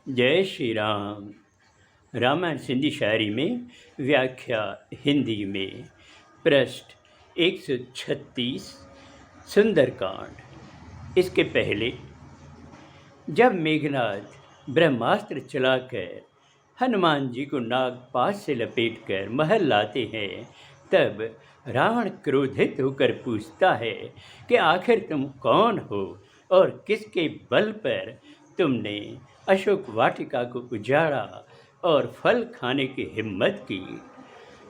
जय श्री राम। रामायण सिंधी शायरी में व्याख्या हिंदी में पृष्ठ 136 सुंदरकांड। इसके पहले जब मेघनाद ब्रह्मास्त्र चलाकर हनुमान जी को नागपाश से लपेटकर महल लाते हैं, तब रावण क्रोधित होकर पूछता है कि आखिर तुम कौन हो और किसके बल पर तुमने अशोक वाटिका को उजाड़ा और फल खाने की हिम्मत की।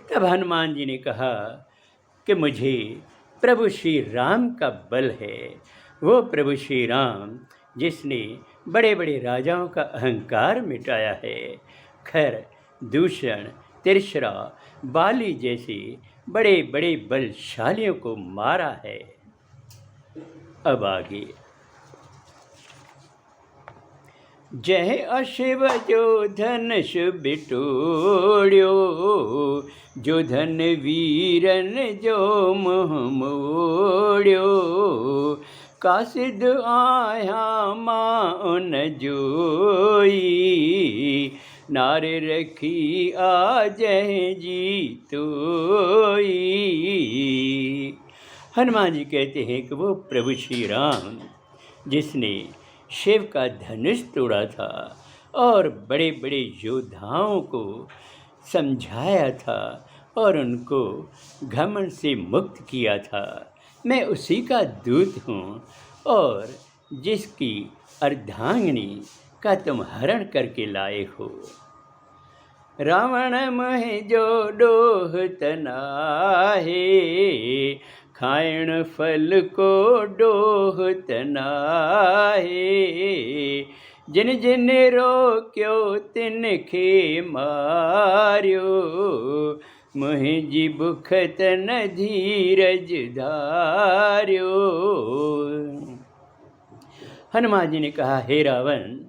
तब हनुमान जी ने कहा कि मुझे प्रभु श्री राम का बल है, वो प्रभु श्री राम जिसने बड़े बड़े राजाओं का अहंकार मिटाया है, खर, दूषण, तिरछरा, बाली जैसे बड़े बड़े बलशालियों को मारा है। अब आगे। जय अशिव जो धनुष बिटोड़्यो, जो धन वीरन जो मोह मोड़्यो, कासिद आया मान जोई, नार रखी आ जय जी तोई। हनुमान जी कहते हैं कि वो प्रभु श्री राम जिसने शिव का धनुष तोड़ा था और बड़े बड़े योद्धाओं को समझाया था और उनको घमंड से मुक्त किया था, मैं उसी का दूत हूँ और जिसकी अर्धांगिनी का तुम हरण करके लाए हो। रावण मोह जो डोह तनाहे, खायण फल को डोह तनाहे, जिन जिन रोक्यो तिनखे मार्यो, मुहिंजी बुखत न धीरज धार्यो। हनुमान जी ने कहा, हे रावण,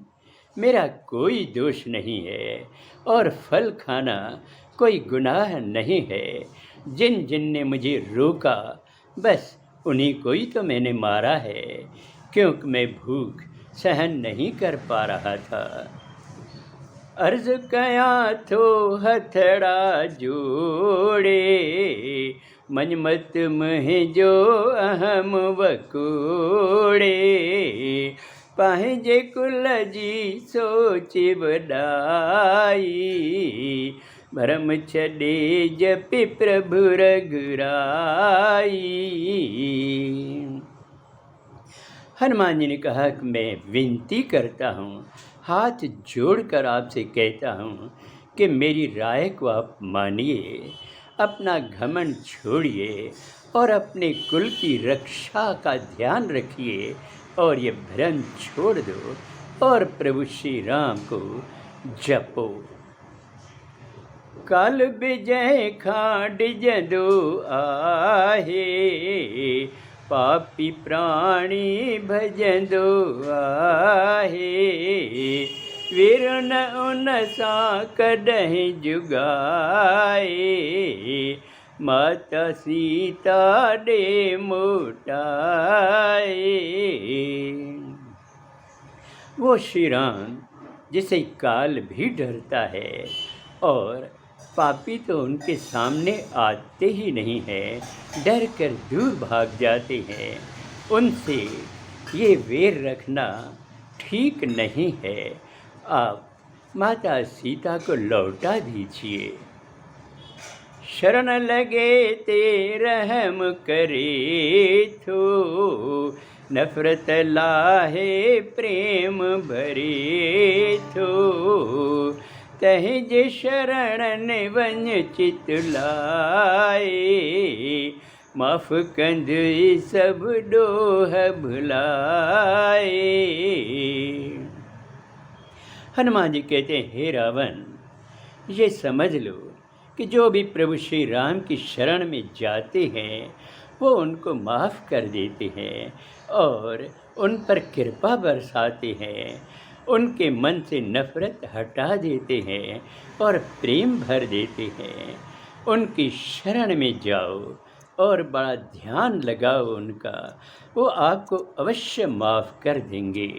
मेरा कोई दोष नहीं है और फल खाना कोई गुनाह नहीं है। जिन जिन ने मुझे रोका बस उन्हीं को ही तो मैंने मारा है, क्योंकि मैं भूख सहन नहीं कर पा रहा था। अर्ज कया थो हथड़ा जोड़े, मनमत मह जो अहम वकोड़े, पाहे जे कुल जी सोच बड़ाई, भरम छड़े जपि प्रभु रघुराई। हनुमान जी ने कहा कि मैं विनती करता हूँ, हाथ जोड़कर आपसे कहता हूँ कि मेरी राय को आप मानिए, अपना घमंड छोड़िए और अपने कुल की रक्षा का ध्यान रखिए और ये भ्रम छोड़ दो और प्रभु श्री राम को जपो। काल विजय खांड जदो आहे, पापी प्राणी भजंदो आहे, वीर न उन सां कॾहिं जुगाए, माता सीता डे मोटाए। वो श्री राम जिसे काल भी डरता है और पापी तो उनके सामने आते ही नहीं हैं, डर कर दूर भाग जाते हैं, उनसे ये वैर रखना ठीक नहीं है। आप माता सीता को लौटा दीजिए। शरण लगे ते रहम करे थो, नफरत लाहे प्रेम भरे थो, तहि जे शरण वन चित लाए, माफ़ कंद सब डोह भुलाए। हनुमान जी कहते हैं, हे रावण, ये समझ लो कि जो भी प्रभु श्री राम की शरण में जाते हैं वो उनको माफ़ कर देते हैं और उन पर कृपा बरसाते हैं, उनके मन से नफ़रत हटा देते हैं और प्रेम भर देते हैं। उनकी शरण में जाओ और बड़ा ध्यान लगाओ उनका, वो आपको अवश्य माफ़ कर देंगे।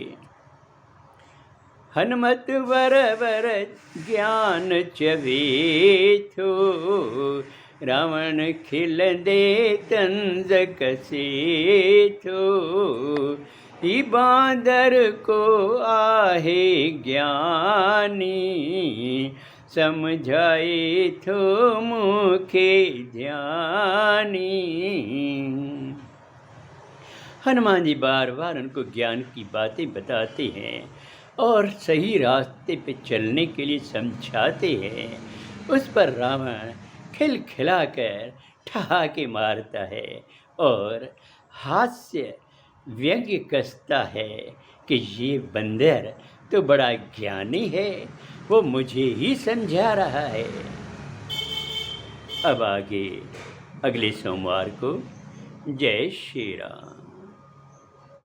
हनुमत वरवर ज्ञान चवेथो, रावण खिलंदे तंज कसेथो। ई बांदर को आहे ज्ञानी, समझाए थो मुखे ध्यानी। हनुमान जी बार बार उनको ज्ञान की बातें बताते हैं और सही रास्ते पे चलने के लिए समझाते हैं। उस पर रावण खिलखिलाकर ठहाके मारता है और हास्य व्यंग्य कसता है कि ये बंदर तो बड़ा ज्ञानी है, वो मुझे ही समझा रहा है। अब आगे अगले सोमवार को। जय श्री राम।